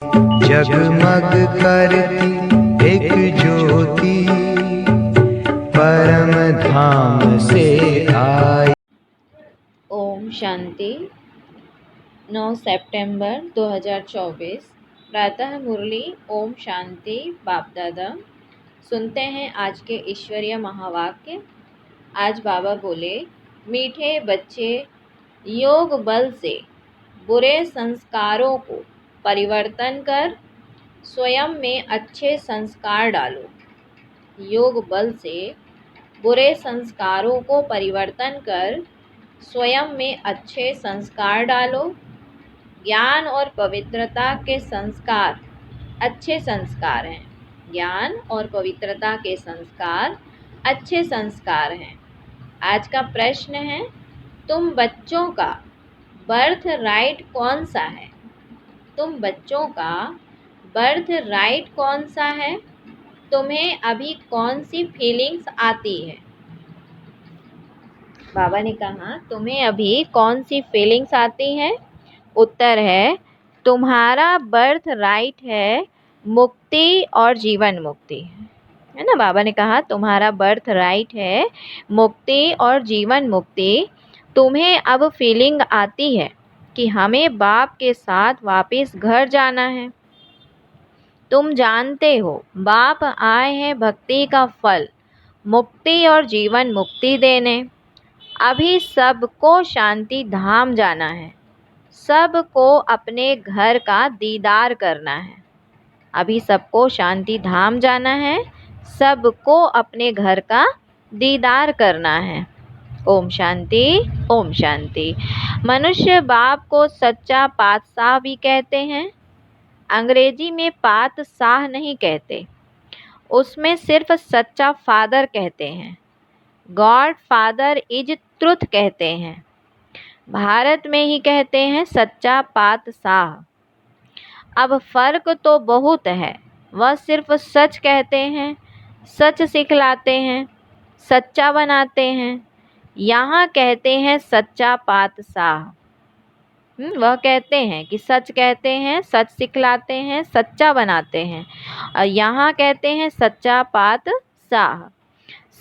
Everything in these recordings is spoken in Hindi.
जगमग करती एक ज्योति परम धाम से आई। ओम शांति। 9 सितंबर 2024 प्रातः मुरली ओम शांति बाप दादा। सुनते हैं आज के ईश्वरीय महावाक्य। आज बाबा बोले, मीठे बच्चे, योग बल से बुरे संस्कारों को परिवर्तन कर स्वयं में अच्छे संस्कार डालो। योग बल से बुरे संस्कारों को परिवर्तन कर स्वयं में अच्छे संस्कार डालो। ज्ञान और पवित्रता के संस्कार अच्छे संस्कार हैं। ज्ञान और पवित्रता के संस्कार अच्छे संस्कार हैं। आज का प्रश्न है, तुम बच्चों का बर्थ राइट कौन सा है? तुम बच्चों का बर्थ राइट कौन सा है? तुम्हें अभी कौन सी फीलिंग्स आती है? बाबा ने कहा, तुम्हें अभी कौन सी फीलिंग्स आती है? उत्तर है, तुम्हारा बर्थ राइट है मुक्ति और जीवन मुक्ति, है ना। बाबा ने कहा तुम्हारा बर्थ राइट है मुक्ति और जीवन मुक्ति। तुम्हें अब फीलिंग आती है कि हमें बाप के साथ वापस घर जाना है। तुम जानते हो बाप आए हैं भक्ति का फल मुक्ति और जीवन मुक्ति देने। अभी सबको शांति धाम जाना है। सबको अपने घर का दीदार करना है। अभी सबको शांति धाम जाना है। सबको अपने घर का दीदार करना है। ओम शांति, ओम शांति। मनुष्य बाप को सच्चा पातशाह भी कहते हैं। अंग्रेजी में पातशाह नहीं कहते, उसमें सिर्फ सच्चा फादर कहते हैं। गॉड फादर इज ट्रुथ कहते हैं। भारत में ही कहते हैं सच्चा पातशाह। अब फर्क तो बहुत है। वह सिर्फ सच कहते हैं, सच सिखलाते हैं, सच्चा बनाते हैं। यहाँ कहते हैं सच्चा पातशाह। वह कहते हैं कि सच कहते हैं, सच सिखलाते हैं, सच्चा बनाते हैं। और यहाँ कहते हैं सच्चा पातशाह।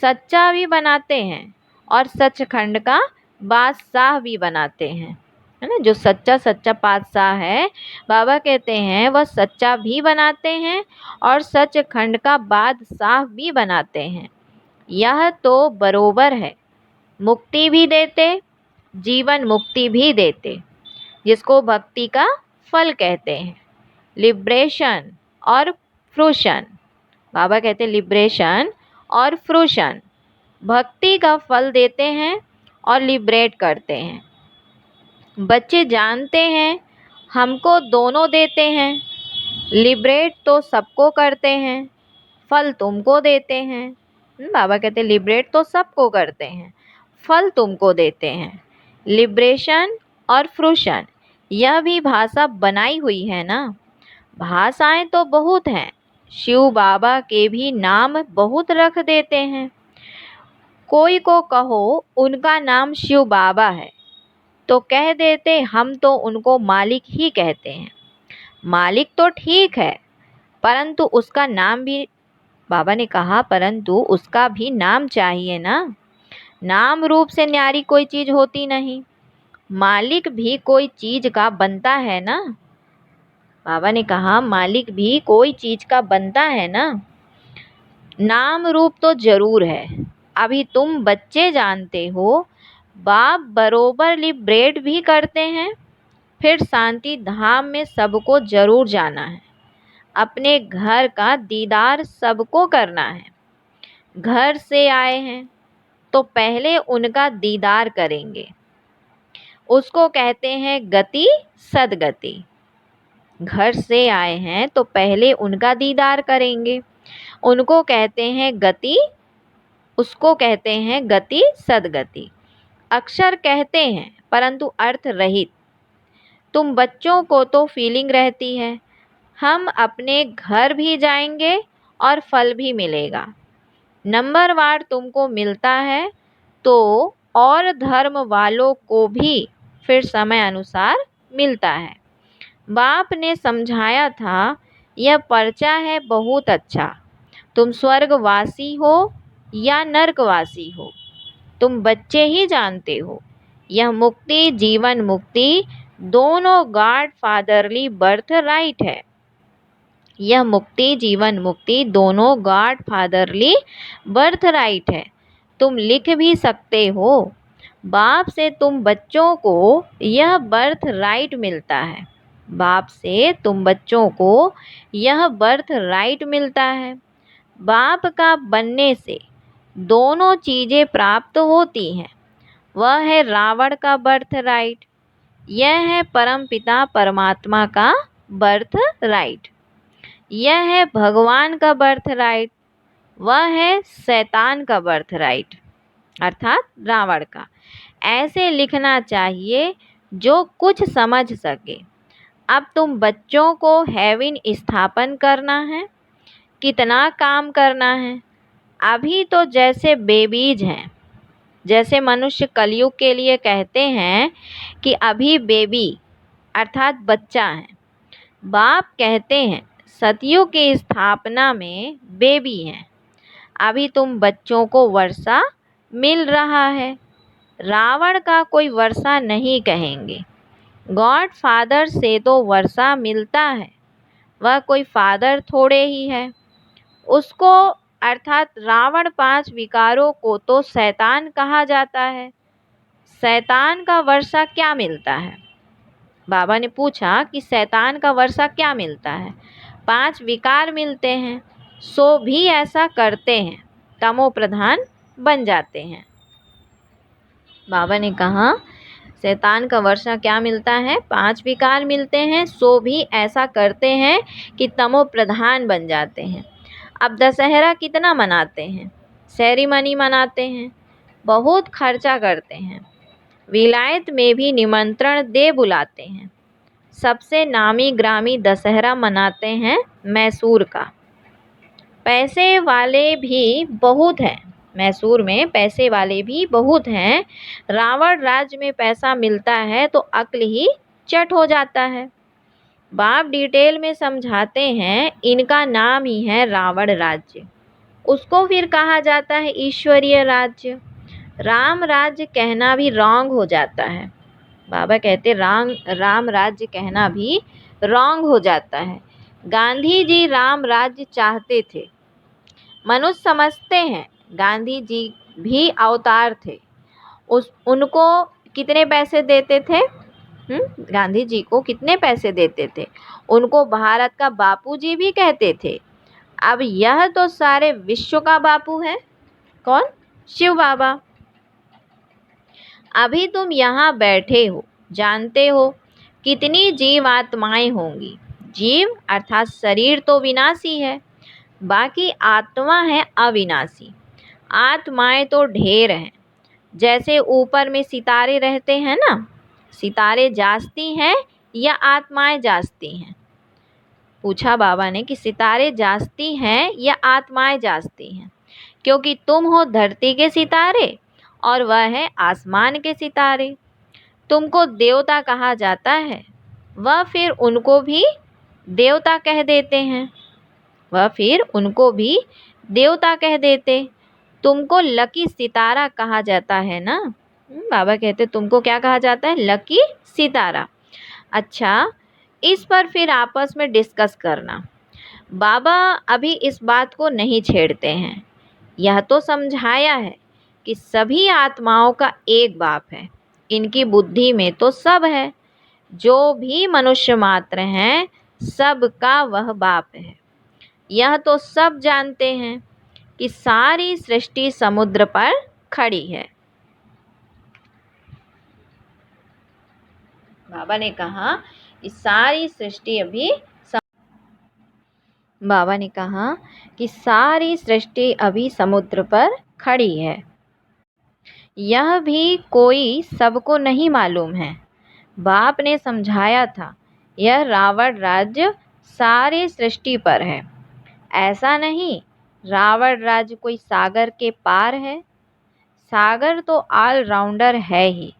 सच्चा भी बनाते हैं और सचखंड का बादशाह भी बनाते हैं, है ना। जो सच्चा पातशाह है, बाबा कहते हैं वह सच्चा भी बनाते हैं और सचखंड का बादशाह भी बनाते हैं। यह तो बरोबर है। मुक्ति भी देते, जीवन मुक्ति भी देते, जिसको भक्ति का फल कहते हैं। लिब्रेशन और फ्रूशन। बाबा कहते हैं लिब्रेशन और फ्रूशन भक्ति का फल देते हैं और लिबरेट करते हैं। बच्चे जानते हैं हमको दोनों देते हैं। लिबरेट तो सबको करते हैं, फल तुमको देते हैं। बाबा कहते हैं लिबरेट तो सबको करते हैं, फल तुमको देते हैं। लिब्रेशन और फ्रूशन, यह भी भाषा बनाई हुई है ना। भाषाएं तो बहुत हैं। शिव बाबा के भी नाम बहुत रख देते हैं। कोई को कहो उनका नाम शिव बाबा है तो कह देते हम तो उनको मालिक ही कहते हैं। मालिक तो ठीक है, परंतु उसका नाम भी, बाबा ने कहा परंतु उसका भी नाम चाहिए ना। नाम रूप से न्यारी कोई चीज होती नहीं। मालिक भी कोई चीज का बनता है ना। बाबा ने कहा मालिक भी कोई चीज का बनता है ना। नाम रूप तो जरूर है। अभी तुम बच्चे जानते हो बाप बरोबर लिबरेट भी करते हैं। फिर शांति धाम में सबको जरूर जाना है। अपने घर का दीदार सबको करना है। घर से आए हैं तो पहले उनका दीदार करेंगे। उसको कहते हैं गति सदगति। घर से आए हैं तो पहले उनका दीदार करेंगे। उनको कहते हैं गति, उसको कहते हैं गति सदगति। अक्षर कहते हैं परंतु अर्थ रहित। तुम बच्चों को तो फीलिंग रहती है हम अपने घर भी जाएंगे और फल भी मिलेगा। नंबरवार तुमको मिलता है तो और धर्म वालों को भी फिर समय अनुसार मिलता है। बाप ने समझाया था, यह पर्चा है बहुत अच्छा। तुम स्वर्गवासी हो या नरकवासी हो, तुम बच्चे ही जानते हो। यह मुक्ति, जीवन मुक्ति दोनों गॉड फादरली बर्थ राइट है। यह मुक्ति, जीवन मुक्ति दोनों गॉड फादरली बर्थ राइट है। तुम लिख भी सकते हो, बाप से तुम बच्चों को यह बर्थ राइट मिलता है। बाप से तुम बच्चों को यह बर्थ राइट मिलता है। बाप का बनने से दोनों चीज़ें प्राप्त होती हैं। वह है रावण का बर्थ राइट, यह है परमपिता परमात्मा का बर्थ राइट। यह है भगवान का बर्थ राइट, वह है शैतान का बर्थ राइट अर्थात रावण का। ऐसे लिखना चाहिए जो कुछ समझ सके। अब तुम बच्चों को हेवन स्थापन करना है, कितना काम करना है। अभी तो जैसे बेबीज हैं, जैसे मनुष्य कलयुग के लिए कहते हैं कि अभी बेबी अर्थात बच्चा है। बाप कहते हैं सतयुग की स्थापना में बेबी हैं। अभी तुम बच्चों को वर्षा मिल रहा है। रावण का कोई वर्षा नहीं कहेंगे। गॉड फादर से तो वर्षा मिलता है, वह कोई फादर थोड़े ही है। उसको अर्थात रावण 5 विकारों को तो शैतान कहा जाता है। शैतान का वर्षा क्या मिलता है? बाबा ने पूछा कि शैतान का वर्षा क्या मिलता है? 5 विकार मिलते हैं, सो भी ऐसा करते हैं, तमो प्रधान बन जाते हैं। बाबा ने कहा शैतान का वर्षा क्या मिलता है? 5 विकार मिलते हैं, सो भी ऐसा करते हैं कि तमो प्रधान बन जाते हैं। अब दशहरा कितना मनाते हैं? सेरेमनी मनाते हैं, बहुत खर्चा करते हैं, विलायत में भी निमंत्रण दे बुलाते हैं। सबसे नामी ग्रामी दशहरा मनाते हैं मैसूर का। पैसे वाले भी बहुत हैं, मैसूर में पैसे वाले भी बहुत हैं। रावण राज्य में पैसा मिलता है तो अक्ल ही चट हो जाता है। बाप डिटेल में समझाते हैं, इनका नाम ही है रावण राज्य। उसको फिर कहा जाता है ईश्वरीय राज्य। राम राज्य कहना भी रॉन्ग हो जाता है। बाबा कहते राम राज्य कहना भी रॉन्ग हो जाता है। गांधी जी राम राज्य चाहते थे। मनुष्य समझते हैं गांधी जी भी अवतार थे। उनको कितने पैसे देते थे? गांधी जी को कितने पैसे देते थे? उनको भारत का बापूजी भी कहते थे। अब यह तो सारे विश्व का बापू है। कौन? शिव बाबा। अभी तुम यहाँ बैठे हो, जानते हो कितनी जीव आत्माएं होंगी। जीव अर्थात शरीर तो विनाशी है, बाकी आत्मा है अविनाशी। आत्माएं तो ढेर हैं। जैसे ऊपर में सितारे रहते हैं ना, सितारे जागती हैं या आत्माएं जागती हैं? पूछा बाबा ने कि सितारे जागती हैं या आत्माएं जागती हैं? क्योंकि तुम हो धरती के सितारे और वह है आसमान के सितारे। तुमको देवता कहा जाता है, वह फिर उनको भी देवता कह देते हैं। वह फिर उनको भी देवता कह देते। तुमको लकी सितारा कहा जाता है ना? बाबा कहते तुमको क्या कहा जाता है? लकी सितारा। अच्छा, इस पर फिर आपस में डिस्कस करना। बाबा अभी इस बात को नहीं छेड़ते हैं। यह तो समझाया है कि सभी आत्माओं का एक बाप है। इनकी बुद्धि में तो सब है। जो भी मनुष्य मात्र हैं, सबका वह बाप है। यह तो सब जानते हैं कि सारी सृष्टि समुद्र पर खड़ी है। बाबा ने कहा कि सारी सृष्टि बाबा ने कहा कि सारी सृष्टि अभी समुद्र पर खड़ी है। यह भी कोई सबको नहीं मालूम है। बाप ने समझाया था, यह रावण राज्य सारे सृष्टि पर है। ऐसा नहीं रावण राज्य कोई सागर के पार है। सागर तो ऑलराउंडर है ही।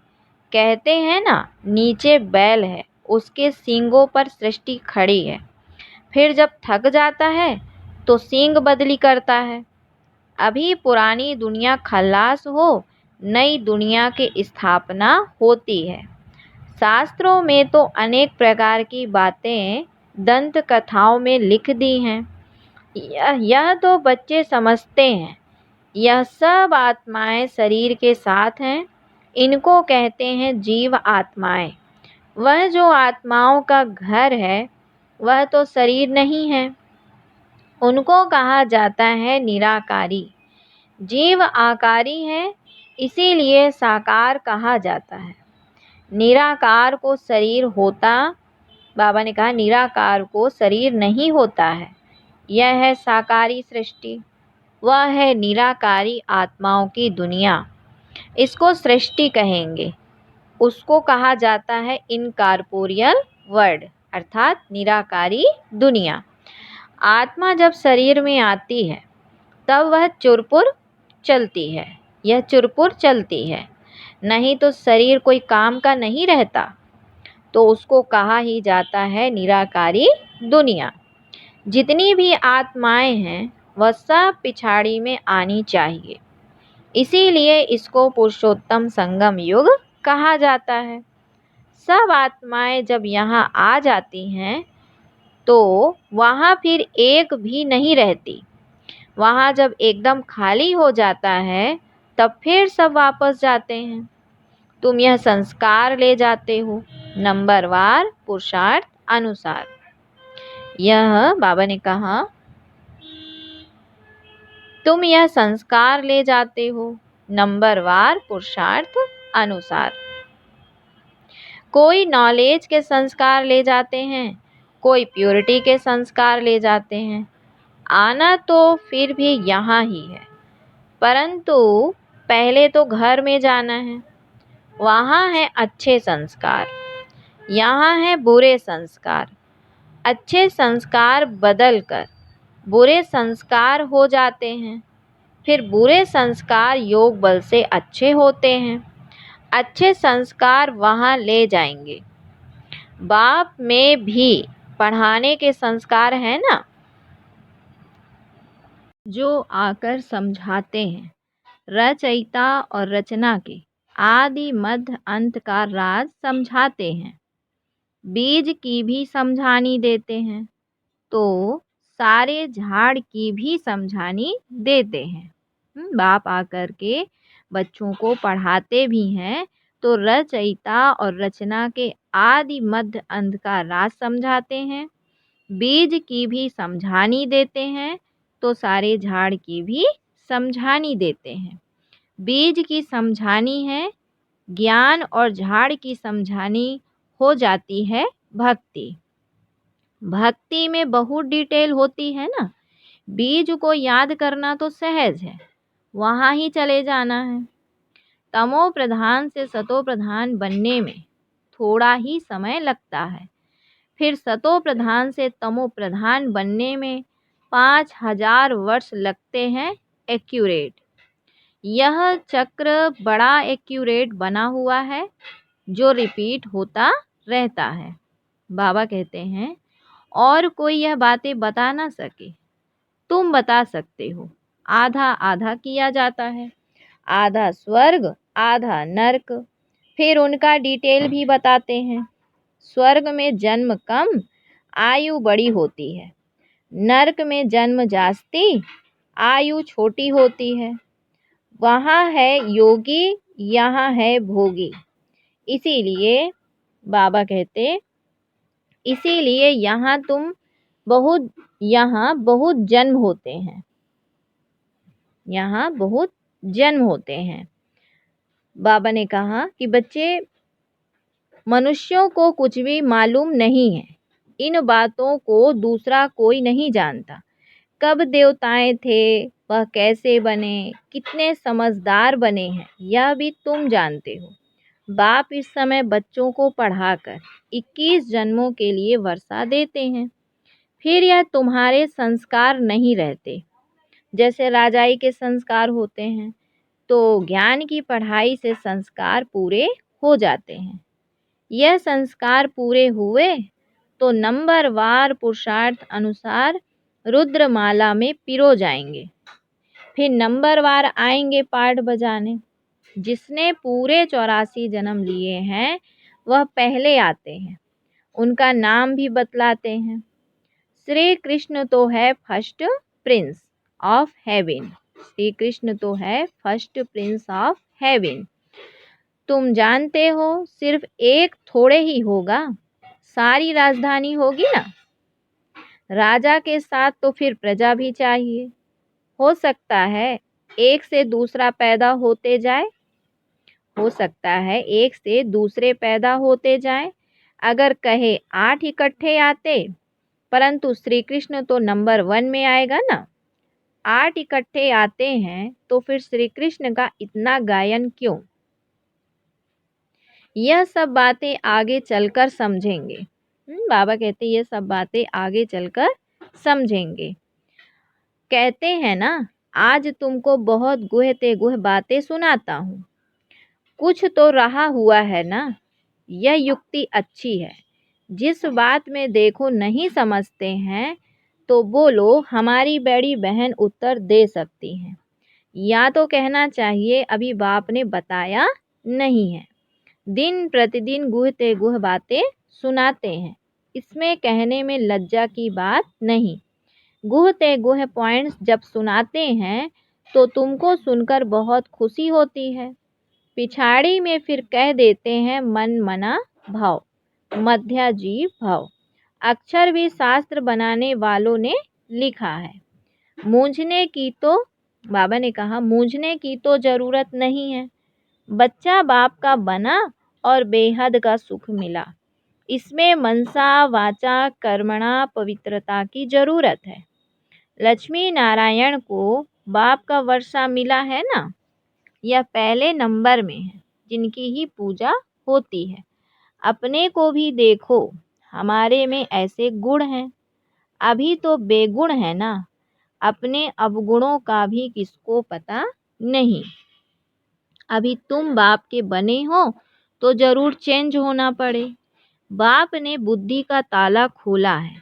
कहते हैं ना, नीचे बैल है उसके सींगों पर सृष्टि खड़ी है। फिर जब थक जाता है तो सींग बदली करता है। अभी पुरानी दुनिया खल्लास हो, नई दुनिया की स्थापना होती है। शास्त्रों में तो अनेक प्रकार की बातें दंत कथाओं में लिख दी हैं। यह तो बच्चे समझते हैं। यह सब आत्माएं शरीर के साथ हैं। इनको कहते हैं जीव आत्माएं। वह जो आत्माओं का घर है वह तो शरीर नहीं है। उनको कहा जाता है निराकारी। जीव आकारी है, इसीलिए साकार कहा जाता है। निराकार को शरीर होता, बाबा ने कहा निराकार को शरीर नहीं होता है। यह है साकारी सृष्टि, वह है निराकारी आत्माओं की दुनिया। इसको सृष्टि कहेंगे। उसको कहा जाता है इनकॉर्पोरियल वर्ल्ड, अर्थात निराकारी दुनिया। आत्मा जब शरीर में आती है तब वह चुरपुर चलती है। यह चुरपुर चलती है, नहीं तो शरीर कोई काम का नहीं रहता। तो उसको कहा ही जाता है निराकारी दुनिया। जितनी भी आत्माएं हैं वह सब पिछाड़ी में आनी चाहिए। इसीलिए इसको पुरुषोत्तम संगम युग कहा जाता है। सब आत्माएं जब यहाँ आ जाती हैं तो वहाँ फिर एक भी नहीं रहती। वहाँ जब एकदम खाली हो जाता है तब फिर सब वापस जाते हैं। तुम यह संस्कार ले जाते हो नंबरवार पुरुषार्थ अनुसार। यह बाबा ने कहा तुम यह संस्कार ले जाते हो नंबरवार पुरुषार्थ अनुसार। कोई नॉलेज के संस्कार ले जाते हैं, कोई प्योरिटी के संस्कार ले जाते हैं। आना तो फिर भी यहाँ ही है, परंतु पहले तो घर में जाना है। वहाँ है अच्छे संस्कार, यहाँ है बुरे संस्कार। अच्छे संस्कार बदलकर बुरे संस्कार हो जाते हैं। फिर बुरे संस्कार योग बल से अच्छे होते हैं। अच्छे संस्कार वहाँ ले जाएंगे। बाप में भी पढ़ाने के संस्कार हैं ना, जो आकर समझाते हैं। रचयिता और रचना के आदि मध्य अंत का राज समझाते हैं। बीज की भी समझानी देते हैं तो सारे झाड़ की भी समझानी देते हैं। बाप आकर के बच्चों को पढ़ाते भी हैं तो रचयिता और रचना के आदि मध्य अंत का राज समझाते हैं। बीज की भी समझानी देते हैं तो सारे झाड़ की भी समझानी देते हैं। बीज की समझानी है ज्ञान और झाड़ की समझानी हो जाती है भक्ति। भक्ति में बहुत डिटेल होती है ना। बीज को याद करना तो सहज है, वहाँ ही चले जाना है। तमो प्रधान से सतो प्रधान बनने में थोड़ा ही समय लगता है। फिर सतो प्रधान से तमो प्रधान बनने में 5000 वर्ष लगते हैं एक्यूरेट। यह चक्र बड़ा एक्यूरेट बना हुआ है जो रिपीट होता रहता है। बाबा कहते हैं और कोई यह बातें बता ना सके, तुम बता सकते हो। आधा आधा किया जाता है, आधा स्वर्ग आधा नरक। फिर उनका डिटेल भी बताते हैं। स्वर्ग में जन्म कम, आयु बड़ी होती है। नरक में जन्म जास्ती, आयु छोटी होती है। वहाँ है योगी, यहाँ है भोगी। इसीलिए बाबा कहते इसीलिए यहाँ बहुत जन्म होते हैं। यहाँ बहुत जन्म होते हैं। बाबा ने कहा कि बच्चे, मनुष्यों को कुछ भी मालूम नहीं है। इन बातों को दूसरा कोई नहीं जानता। कब देवताएं थे, वह कैसे बने, कितने समझदार बने हैं, यह भी तुम जानते हो। बाप इस समय बच्चों को पढ़ाकर 21 जन्मों के लिए वर्षा देते हैं। फिर यह तुम्हारे संस्कार नहीं रहते। जैसे राजाई के संस्कार होते हैं तो ज्ञान की पढ़ाई से संस्कार पूरे हो जाते हैं। यह संस्कार पूरे हुए तो नंबरवार पुरुषार्थ अनुसार रुद्रमाला में पिरो जाएंगे। फिर नंबरवार आएंगे पाठ बजाने। जिसने पूरे 84 जन्म लिए हैं वह पहले आते हैं। उनका नाम भी बतलाते हैं। श्री कृष्ण तो है first Prince of haven. Shri Krishna तो है फर्स्ट प्रिंस ऑफ हेवन। तुम जानते हो सिर्फ एक थोड़े ही होगा, सारी राजधानी होगी ना। राजा के साथ तो फिर प्रजा भी चाहिए। हो सकता है एक से दूसरा पैदा होते जाए, हो सकता है एक से दूसरे पैदा होते जाए। अगर कहे 8 इकट्ठे आते, परंतु श्री कृष्ण तो नंबर 1 में आएगा ना। 8 इकट्ठे आते हैं तो फिर श्री कृष्ण का इतना गायन क्यों। यह सब बातें आगे चलकर समझेंगे। बाबा कहते ये सब बातें आगे चलकर समझेंगे। कहते हैं ना, आज तुमको बहुत गुह ते गुह बातें सुनाता हूँ। कुछ तो रहा हुआ है ना। यह युक्ति अच्छी है। जिस बात में देखो नहीं समझते हैं तो बोलो हमारी बड़ी बहन उत्तर दे सकती हैं, या तो कहना चाहिए अभी बाप ने बताया नहीं है। दिन प्रतिदिन गुह ते गुह बातें सुनाते हैं, इसमें कहने में लज्जा की बात नहीं। गुह ते गुह पॉइंट्स जब सुनाते हैं तो तुमको सुनकर बहुत खुशी होती है। पिछाड़ी में फिर कह देते हैं मन मना भाव, मध्याजीव भाव। अक्षर भी शास्त्र बनाने वालों ने लिखा है। मूंझने की तो बाबा ने कहा मूंझने की तो जरूरत नहीं है। बच्चा बाप का बना और बेहद का सुख मिला। इसमें मनसा वाचा कर्मणा पवित्रता की जरूरत है। लक्ष्मी नारायण को बाप का वर्षा मिला है ना। यह पहले नंबर में है जिनकी ही पूजा होती है। अपने को भी देखो, हमारे में ऐसे गुण हैं। अभी तो बेगुण है ना। अपने अवगुणों का भी किसको पता नहीं। अभी तुम बाप के बने हो तो जरूर चेंज होना पड़े। बाप ने बुद्धि का ताला खोला है।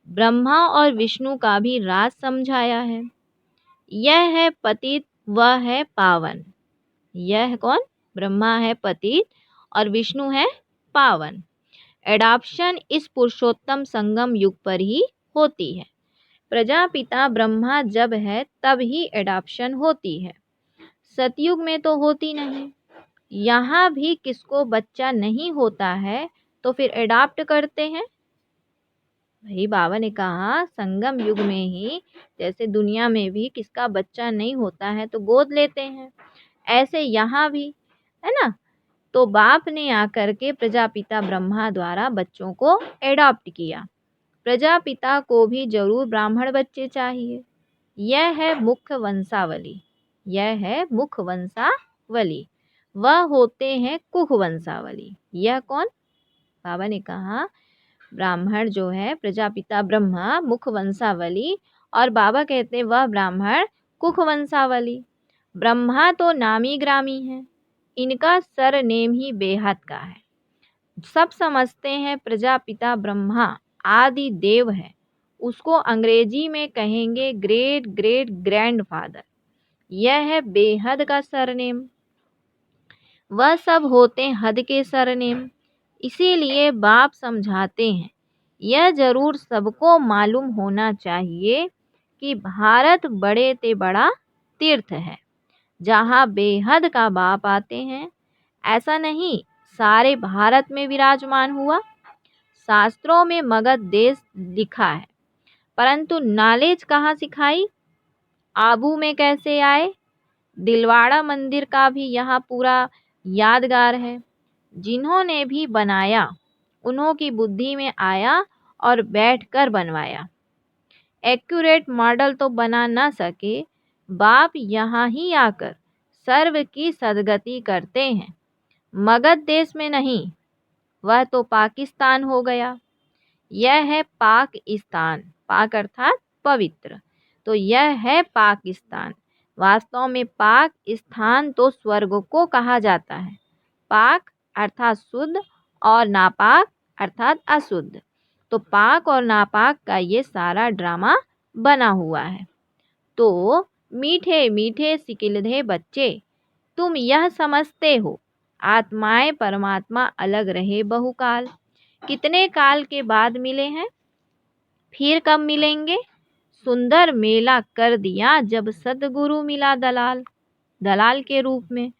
ब्रह्मा और विष्णु का भी राज समझाया है। यह है पतित, वह है पावन। यह कौन? ब्रह्मा है पतित और विष्णु है पावन। एडॉप्शन इस पुरुषोत्तम संगम युग पर ही होती है। प्रजापिता ब्रह्मा जब है तब ही एडॉप्शन होती है। सतयुग में तो होती नहीं। यहाँ भी किसको बच्चा नहीं होता है तो फिर एडॉप्ट करते हैं। भाई बाबा ने कहा संगम युग में ही, जैसे दुनिया में भी किसका बच्चा नहीं होता है तो गोद लेते हैं, ऐसे यहाँ भी है ना। तो बाप ने आकर के प्रजापिता ब्रह्मा द्वारा बच्चों को एडॉप्ट किया। प्रजापिता को भी जरूर ब्राह्मण बच्चे चाहिए। यह है मुख्य वंशावली। यह है मुख्य वंशावली। वह होते हैं कुख वंशावली। यह कौन? बाबा ने कहा ब्राह्मण जो है प्रजापिता ब्रह्मा मुख्य वंशावली, और बाबा कहते हैं वह ब्राह्मण कुख वंशावली। ब्रह्मा तो नामी ग्रामी है, इनका सरनेम ही बेहद का है। सब समझते हैं प्रजापिता ब्रह्मा आदि देव है, उसको अंग्रेजी में कहेंगे ग्रेट ग्रेट ग्रैंडफादर। यह है बेहद का सरनेम। वह सब होते हैं हद के सरनेम। इसीलिए बाप समझाते हैं यह जरूर सबको मालूम होना चाहिए कि भारत बड़े ते बड़ा तीर्थ है जहाँ बेहद का बाप आते हैं। ऐसा नहीं सारे भारत में विराजमान हुआ। शास्त्रों में मगध देश लिखा है, परंतु नॉलेज कहाँ सिखाई? आबू में कैसे आए? दिलवाड़ा मंदिर का भी यहाँ पूरा यादगार है। जिन्होंने भी बनाया उन्हों की बुद्धि में आया और बैठकर बनवाया। एक्यूरेट मॉडल तो बना ना सके, बाप यहाँ ही आकर सर्व की सदगति करते हैं। मगध देश में नहीं, वह तो पाकिस्तान हो गया। यह है पाकिस्तान। पाक अर्थात पवित्र, तो यह है पाकिस्तान। वास्तव में पाक स्थान तो स्वर्ग को कहा जाता है। पाक अर्थात शुद्ध और नापाक अर्थात अशुद्ध। तो पाक और नापाक का ये सारा ड्रामा बना हुआ है। तो मीठे मीठे सिकिलधे बच्चे, तुम यह समझते हो आत्माएं परमात्मा अलग रहे बहुकाल। कितने काल के बाद मिले हैं, फिर कब मिलेंगे? सुंदर मेला कर दिया जब सदगुरु मिला दलाल, दलाल के रूप में।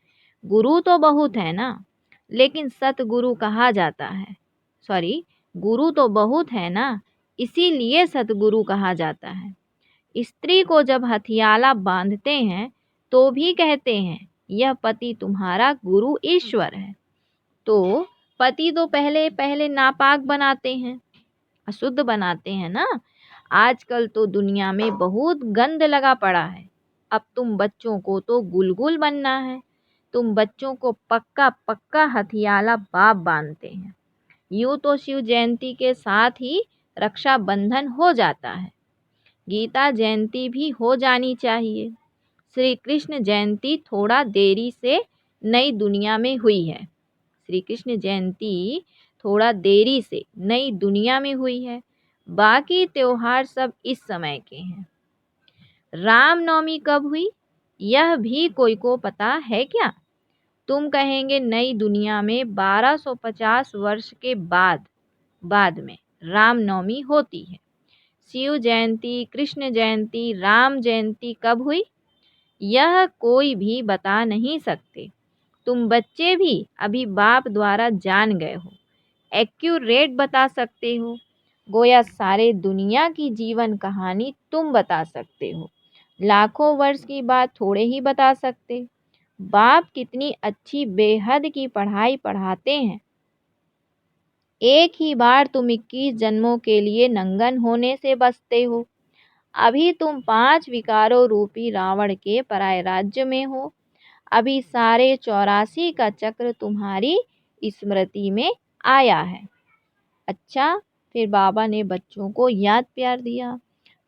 गुरु तो बहुत है ना, लेकिन सतगुरु कहा जाता है, गुरु तो बहुत है ना, इसीलिए सतगुरु कहा जाता है। स्त्री को जब हथियाला बांधते हैं तो भी कहते हैं यह पति तुम्हारा गुरु ईश्वर है। तो पति तो पहले पहले नापाक बनाते हैं, अशुद्ध बनाते हैं ना। आजकल तो दुनिया में बहुत गंद लगा पड़ा है। अब तुम बच्चों को तो गुलगुल बनना है, तुम बच्चों को पक्का पक्का हथियाला बाप बांधते हैं। यूँ तो शिव जयंती के साथ ही रक्षाबंधन हो जाता है, गीता जयंती भी हो जानी चाहिए। श्री कृष्ण जयंती थोड़ा देरी से नई दुनिया में हुई है। श्री कृष्ण जयंती थोड़ा देरी से नई दुनिया में हुई है, बाकी त्योहार सब इस समय के हैं। रामनवमी कब हुई, यह भी कोई को पता है क्या? तुम कहेंगे नई दुनिया में 1250 वर्ष के बाद में रामनवमी होती है। शिव जयंती, कृष्ण जयंती, राम जयंती कब हुई, यह कोई भी बता नहीं सकते। तुम बच्चे भी अभी बाप द्वारा जान गए हो, एक्यूरेट बता सकते हो। गोया सारे दुनिया की जीवन कहानी तुम बता सकते हो, लाखों वर्ष की बात थोड़े ही बता सकते। बाप कितनी अच्छी बेहद की पढ़ाई पढ़ाते हैं। एक ही बार तुम 21 जन्मों के लिए नंगन होने से बचते हो। अभी तुम 5 विकारों रूपी रावण के पराय राज्य में हो। अभी सारे 84 का चक्र तुम्हारी स्मृति में आया है। अच्छा, फिर बाबा ने बच्चों को याद प्यार दिया।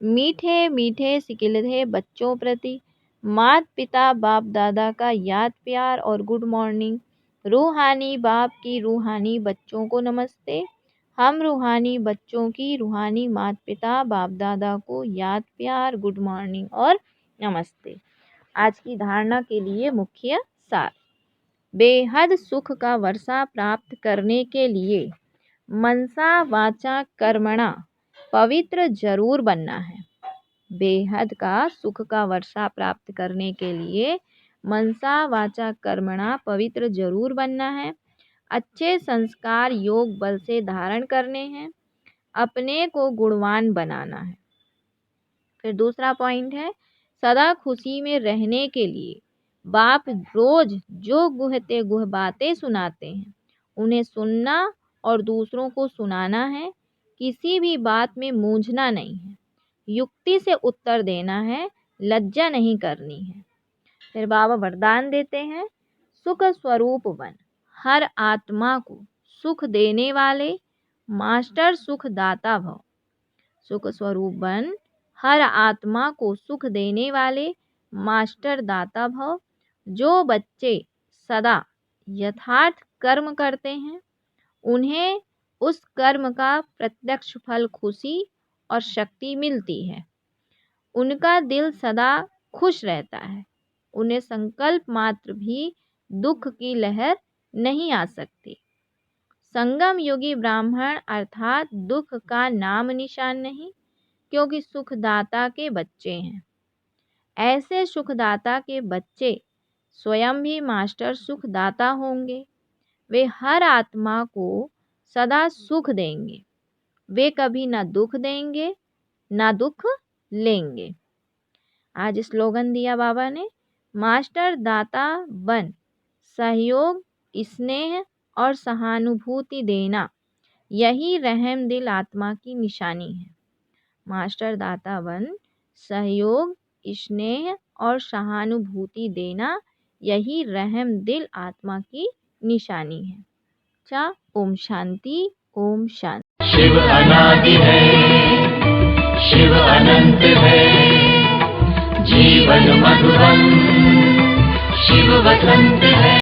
मीठे मीठे सिकिलधे बच्चों प्रति माता पिता बाप दादा का याद प्यार और गुड मॉर्निंग। रूहानी बाप की रूहानी बच्चों को नमस्ते। हम रूहानी बच्चों की रूहानी माता पिता बाप दादा को याद प्यार, गुड मॉर्निंग और नमस्ते। आज की धारणा के लिए मुख्य सार, बेहद सुख का वर्षा प्राप्त करने के लिए मनसा वाचा कर्मणा पवित्र जरूर बनना है। बेहद का सुख का वर्षा प्राप्त करने के लिए मनसा वाचा कर्मणा पवित्र जरूर बनना है। अच्छे संस्कार योग बल से धारण करने हैं। अपने को गुणवान बनाना है। फिर दूसरा पॉइंट है, सदा खुशी में रहने के लिए बाप रोज जो गुहते गुह बातें सुनाते हैं उन्हें सुनना और दूसरों को सुनाना है। किसी भी बात में मूंझना नहीं है, युक्ति से उत्तर देना है, लज्जा नहीं करनी है। फिर बाबा वरदान देते हैं, सुख स्वरूप बन, हर आत्मा को सुख देने वाले मास्टर सुख दाता भव। सुख स्वरूप बन, हर आत्मा को सुख देने वाले मास्टर दाता भव। जो बच्चे सदा यथार्थ कर्म करते हैं उन्हें उस कर्म का प्रत्यक्ष फल खुशी और शक्ति मिलती है। उनका दिल सदा खुश रहता है। उन्हें संकल्प मात्र भी दुख की लहर नहीं आ सकती। संगम योगी ब्राह्मण अर्थात दुख का नाम निशान नहीं, क्योंकि सुखदाता के बच्चे हैं। ऐसे सुखदाता के बच्चे स्वयं भी मास्टर सुखदाता होंगे। वे हर आत्मा को सदा सुख देंगे। वे कभी ना दुख देंगे ना दुख लेंगे। आज स्लोगन दिया बाबा ने, मास्टर दाता बन, सहयोग स्नेह और सहानुभूति देना, यही रहम दिल आत्मा की निशानी है। मास्टर दाता बन, सहयोग स्नेह और सहानुभूति देना, यही रहम दिल आत्मा की निशानी है। अच्छा, ओम शांति, ओम शांति। शिव अनादि है, शिव अनंत है, जीवन मधुबन शिव वसंत है।